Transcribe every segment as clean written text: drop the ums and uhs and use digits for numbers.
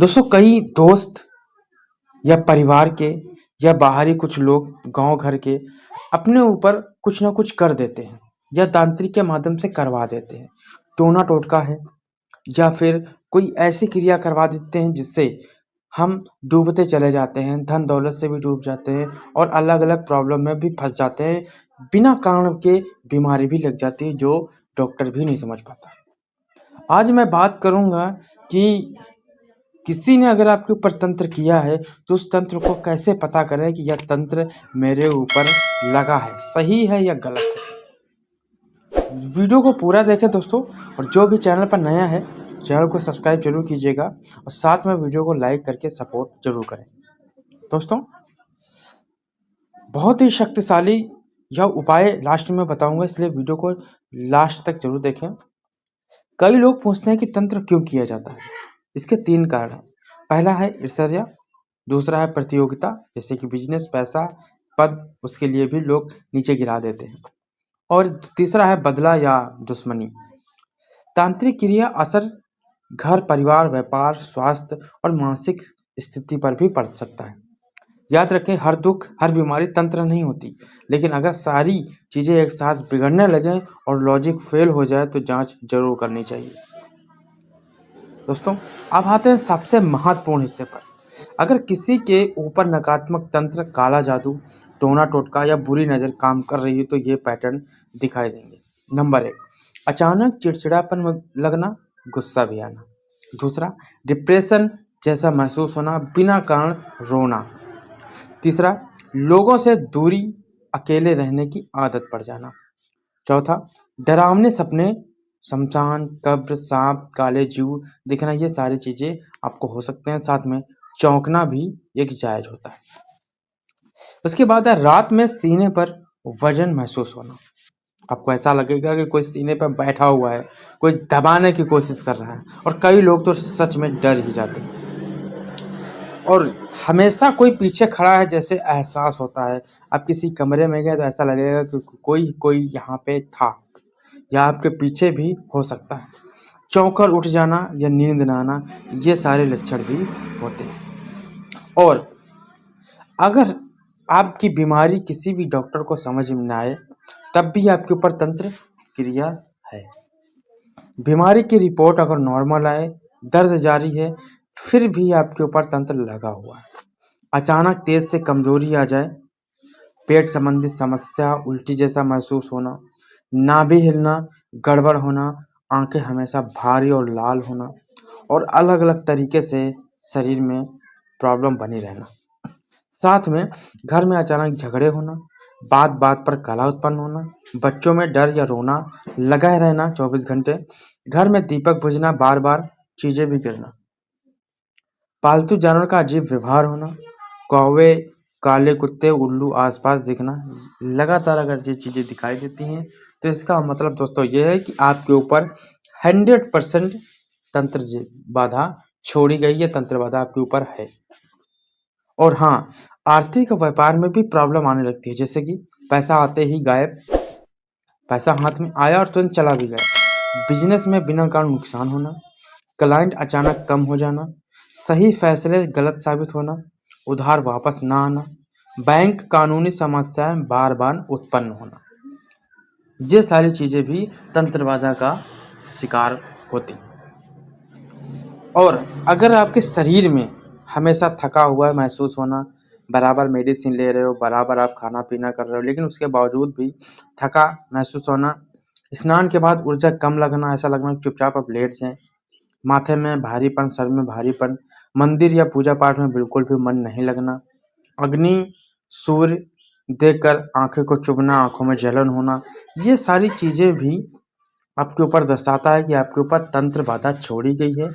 दोस्तों कई दोस्त या परिवार के या बाहरी कुछ लोग गांव घर के अपने ऊपर कुछ ना कुछ कर देते हैं या तांत्रिक के माध्यम से करवा देते हैं। टोना टोटका है या फिर कोई ऐसी क्रिया करवा देते हैं जिससे हम डूबते चले जाते हैं, धन दौलत से भी डूब जाते हैं और अलग अलग प्रॉब्लम में भी फंस जाते हैं। बिना कारण के बीमारी भी लग जाती है जो डॉक्टर भी नहीं समझ पाता। आज मैं बात करूंगा कि किसी ने अगर आपके ऊपर तंत्र किया है तो उस तंत्र को कैसे पता करें कि यह तंत्र मेरे ऊपर लगा है, सही है या गलत है। वीडियो को पूरा देखें दोस्तों, और जो भी चैनल पर नया है चैनल को सब्सक्राइब जरूर कीजिएगा और साथ में वीडियो को लाइक करके सपोर्ट जरूर करें। दोस्तों बहुत ही शक्तिशाली यह उपाय लास्ट में बताऊंगा, इसलिए वीडियो को लास्ट तक जरूर देखें। कई लोग पूछते हैं कि तंत्र क्यों किया जाता है। इसके 3 कारण हैं। पहला है ईर्ष्या, दूसरा है प्रतियोगिता, जैसे कि बिजनेस, पैसा, पद, उसके लिए भी लोग नीचे गिरा देते हैं, और तीसरा है बदला या दुश्मनी। तांत्रिक क्रिया असर घर, परिवार, व्यापार, स्वास्थ्य और मानसिक स्थिति पर भी पड़ सकता है। याद रखें, हर दुख, हर बीमारी तंत्र नहीं होती, लेकिन अगर सारी चीजें एक साथ बिगड़ने लगें और लॉजिक फेल हो जाए तो जांच जरूर करनी चाहिए। दोस्तों अब आते हैं सबसे महत्वपूर्ण हिस्से पर। अगर किसी के ऊपर नकारात्मक तंत्र, काला जादू, टोना टोटका या बुरी नज़र काम कर रही है तो ये पैटर्न दिखाई देंगे। नंबर 1, अचानक चिड़चिड़ापन लगना, गुस्सा भी आना। दूसरा, डिप्रेशन जैसा महसूस होना, बिना कारण रोना। तीसरा, लोगों से दूरी, अकेले रहने की आदत पड़ जाना। चौथा, डरावने सपने, शमशान, कब्र, सांप, काले जीव दिखना, ये सारी चीजें आपको हो सकते हैं। साथ में चौंकना भी एक जायज होता है। उसके बाद है रात में सीने पर वजन महसूस होना। आपको ऐसा लगेगा कि कोई सीने पर बैठा हुआ है, कोई दबाने की कोशिश कर रहा है, और कई लोग तो सच में डर ही जाते हैं। और हमेशा कोई पीछे खड़ा है जैसे एहसास होता है। आप किसी कमरे में गए तो ऐसा लगेगा कि कोई यहाँ पे था, या आपके पीछे भी हो सकता है। चौंकर उठ जाना या नींद ना आना, ये सारे लक्षण भी होते हैं। और अगर आपकी बीमारी किसी भी डॉक्टर को समझ में ना आए तब भी आपके ऊपर तंत्र क्रिया है। बीमारी की रिपोर्ट अगर नॉर्मल आए, दर्द जारी है, फिर भी आपके ऊपर तंत्र लगा हुआ है। अचानक तेज से कमजोरी आ जाए, पेट संबंधी समस्या, उल्टी जैसा महसूस होना, नाभि हिलना, गड़बड़ होना, आंखें हमेशा भारी और लाल होना, और अलग अलग तरीके से शरीर में प्रॉब्लम बनी रहना। साथ में घर में अचानक झगड़े होना, बात बात पर कलह उत्पन्न होना, बच्चों में डर या रोना लगा रहना 24 घंटे, घर में दीपक बुझना, बार बार चीजें भी गिरना, पालतू जानवर का अजीब व्यवहार होना, कौवे, काले कुत्ते, उल्लू आसपास दिखना। लगातार अगर ये चीजें दिखाई देती हैं तो इसका मतलब दोस्तों ये है कि आपके ऊपर 100% तंत्र बाधा छोड़ी गई है, तंत्र बाधा आपके ऊपर है। और हाँ, आर्थिक व्यापार में भी प्रॉब्लम आने लगती है, जैसे कि पैसा आते ही गायब, पैसा हाथ में आया और तुरंत चला भी गया। बिजनेस में बिना कारण नुकसान होना, क्लाइंट अचानक कम हो जाना, सही फैसले गलत साबित होना, उधार वापस ना आना, बैंक कानूनी समस्याएं बार बार उत्पन्न होना, ये सारी चीजें भी तंत्र बाधा का शिकार होती। और अगर आपके शरीर में हमेशा थका हुआ महसूस होना, बराबर मेडिसिन ले रहे हो, बराबर आप खाना पीना कर रहे हो, लेकिन उसके बावजूद भी थका महसूस होना, स्नान के बाद ऊर्जा कम लगना, ऐसा लगना चुपचाप आप लेट जाएं, माथे में भारीपन, सर में भारीपन, मंदिर या पूजा पाठ में बिल्कुल भी मन नहीं लगना, अग्नि, सूर्य देखकर आंखें को चुभना, आंखों में जलन होना, ये सारी चीजें भी आपके ऊपर दर्शाता है कि आपके ऊपर तंत्र बाधा छोड़ी गई है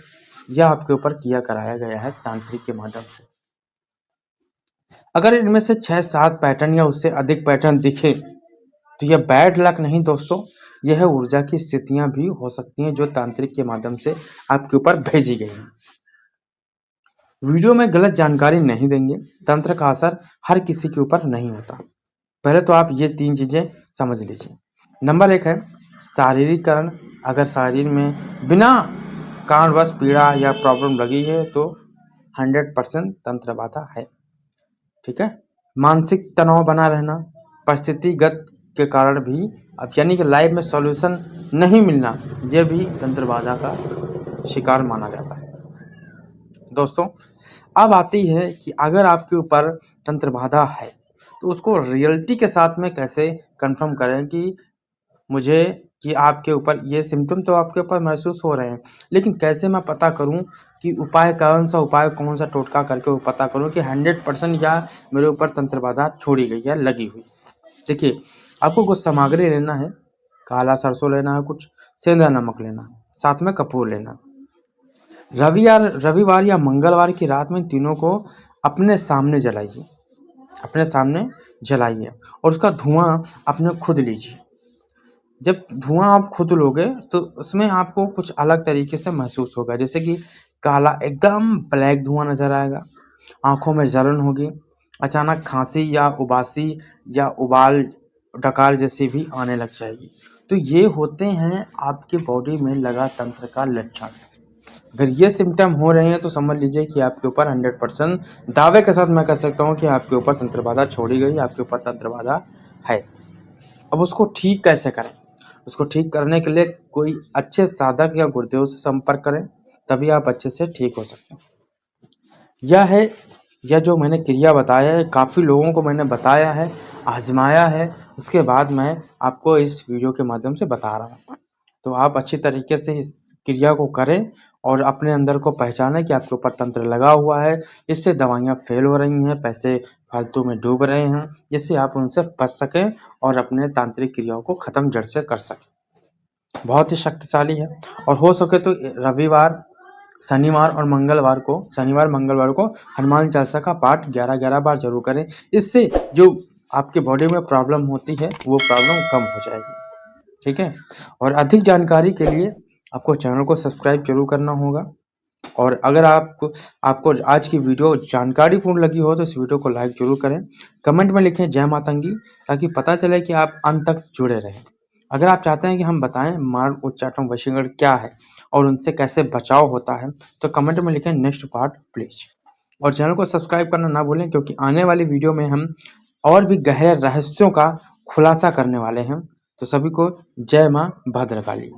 या आपके ऊपर किया कराया गया है तांत्रिक के माध्यम से। अगर इनमें से 6-7 पैटर्न या उससे अधिक पैटर्न दिखे तो यह बैड लक नहीं दोस्तों, यह ऊर्जा की स्थितियां भी हो सकती हैं जो तांत्रिक के माध्यम से आपके ऊपर भेजी गई हैं। वीडियो में गलत जानकारी नहीं देंगे, तंत्र का असर हर किसी के ऊपर नहीं होता। पहले तो आप ये 3 चीजें समझ लीजिए। नंबर 1 है शारीरिक कारण। अगर शरीर में बिना कारणवश पीड़ा या प्रॉब्लम लगी है तो 100% तंत्र बाधा है। ठीक है। मानसिक तनाव बना रहना, परिस्थितिगत के कारण भी अब यानी कि लाइफ में सॉल्यूशन नहीं मिलना, यह भी तंत्र बाधा का शिकार माना जाता है। दोस्तों, अब आती है कि अगर आपके ऊपर तंत्र बाधा है तो उसको रियलिटी के साथ में कैसे कंफर्म करें कि आपके ऊपर ये सिम्टम तो आपके ऊपर महसूस हो रहे हैं, लेकिन कैसे मैं पता करूं कि कौन सा टोटका करके वो पता करूं कि 100% या मेरे ऊपर तंत्र बाधा छोड़ी गई है, लगी हुई। देखिए, आपको कुछ सामग्री लेना है, काला सरसों लेना है, कुछ सेंधा नमक लेना है, साथ में कपूर लेना है। रविवार या मंगलवार की रात में तीनों को अपने सामने जलाइए और उसका धुआं अपने खुद लीजिए। जब धुआं आप खुद लोगे तो उसमें आपको कुछ अलग तरीके से महसूस होगा, जैसे कि काला एकदम ब्लैक धुआं नजर आएगा, आंखों में जलन होगी, अचानक खांसी या उबासी या उबाल डकार जैसी भी आने लग जाएगी। तो ये होते हैं आपके बॉडी में लगा तंत्र का लक्षण। अगर ये सिम्टम हो रहे हैं तो समझ लीजिए कि आपके ऊपर 100% दावे के साथ मैं कह सकता हूँ कि आपके ऊपर तंत्र बाधा छोड़ी गई, आपके ऊपर तंत्र बाधा है। अब उसको ठीक कैसे करें? उसको ठीक करने के लिए कोई अच्छे साधक या गुरुदेव से संपर्क करें, तभी आप अच्छे से ठीक हो सकते हैं। यह जो मैंने क्रिया बताया है, काफ़ी लोगों को मैंने बताया है, आजमाया है, उसके बाद मैं आपको इस वीडियो के माध्यम से बता रहा हूँ। तो आप अच्छी तरीके से इस क्रिया को करें और अपने अंदर को पहचानें कि आपके ऊपर तंत्र लगा हुआ है, इससे दवाइयाँ फेल हो रही हैं, पैसे फालतू में डूब रहे हैं, जिससे आप उनसे बच सकें और अपने तांत्रिक क्रियाओं को ख़त्म जड़ से कर सकें। बहुत ही शक्तिशाली है और हो सके तो शनिवार मंगलवार को हनुमान चालीसा का पाठ 11-11 बार जरूर करें। इससे जो आपके बॉडी में प्रॉब्लम होती है वो प्रॉब्लम कम हो जाएगी। ठीक है। और अधिक जानकारी के लिए आपको चैनल को सब्सक्राइब जरूर करना होगा, और अगर आपको आज की वीडियो जानकारीपूर्ण लगी हो तो इस वीडियो को लाइक जरूर करें। कमेंट में लिखें जय मातंगी, ताकि पता चले कि आप अंत तक जुड़े रहें। अगर आप चाहते हैं कि हम बताएं मार्ग उच्चाटन वशीकरण क्या है और उनसे कैसे बचाव होता है, तो कमेंट में लिखें नेक्स्ट पार्ट प्लीज। और चैनल को सब्सक्राइब करना ना भूलें, क्योंकि आने वाली वीडियो में हम और भी गहरे रहस्यों का खुलासा करने वाले हैं। तो सभी को जय माँ भद्रकाली।